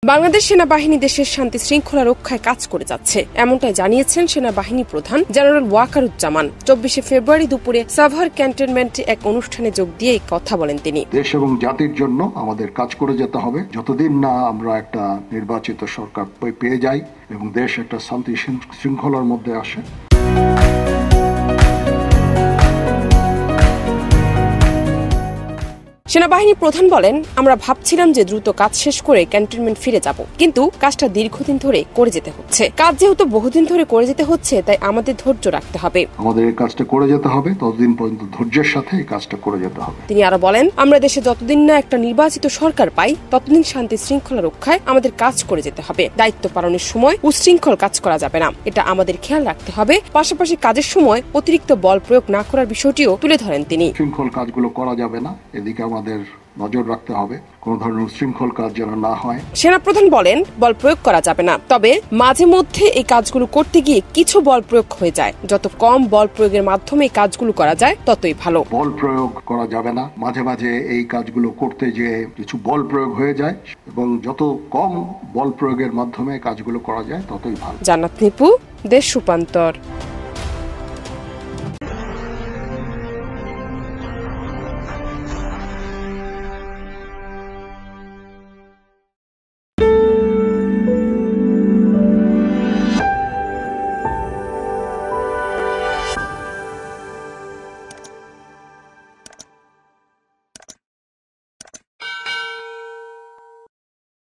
বাংলাদেশ সেনাবাহিনী দেশের শান্তি শৃঙ্খলা রক্ষায় কাজ করে যাচ্ছে, এমনটাই জানিয়েছেন সেনাবাহিনী প্রধান জেনারেল ওয়াকারুজ্জামান। 24 ফেব্রুয়ারি দুপুরে সাভার ক্যান্টনমেন্টে এক অনুষ্ঠানে যোগ দিয়ে এই কথা বলেন তিনি। দেশ এবং জাতির জন্য আমাদের কাজ করে যেতে হবে যতদিন না আমরা একটা নির্বাচিত সরকার পেয়ে যাই এবং দেশ একটা শান্তি শৃঙ্খলার মধ্যে আসে। সেনাবাহিনী প্রধান বলেন, আমরা ভাবছিলাম যে দ্রুত কাজ শেষ করে ক্যান্টনমেন্ট ফিরে যাব, কিন্তু কাজটা দীর্ঘদিন ধরে করে যেতে হচ্ছে। কাজ যেহেতু বহুদিন ধরে করে যেতে হচ্ছে, তাই আমাদের ধৈর্য রাখতে হবে। আমাদের এই কাজটা করে যেতে হবে, ততদিন পর্যন্ত ধৈর্যের সাথে এই কাজটা করে যেতে হবে। তিনি আরো বলেন, আমরা দেশে যতদিন না একটা নির্বাচিত সরকার পাই, ততদিন শান্তি শৃঙ্খলা রক্ষায় আমাদের কাজ করে যেতে হবে। দায়িত্ব পালনের সময় উচ্ছৃঙ্খল কাজ করা যাবে না, এটা আমাদের খেয়াল রাখতে হবে। পাশাপাশি কাজের সময় অতিরিক্ত বল প্রয়োগ না করার বিষয়টিও তুলে ধরেন তিনি। শৃঙ্খল কাজগুলো করা যাবে না, এদিকে আমাদের নজর রাখতে হবে কোন ধরনের উচ্ছৃঙ্খল কাজ যেন না হয়। সেনাপ্রধান বলেন, বল প্রয়োগ করা যাবে না, তবে মাঝে মধ্যে এই কাজগুলো করতে গিয়ে কিছু বল প্রয়োগ হয়ে যায়। যত কম বল প্রয়োগের মাধ্যমে এই কাজগুলো করা যায় ততই ভালো। বল প্রয়োগ করা যাবে না, মাঝে মাঝে এই কাজগুলো করতে গিয়ে কিছু বল প্রয়োগ হয়ে যায় এবং যত কম বল প্রয়োগের মাধ্যমে কাজগুলো করা যায় ততই ভালো। জান্নাত নিপু, দেশ রূপান্তর।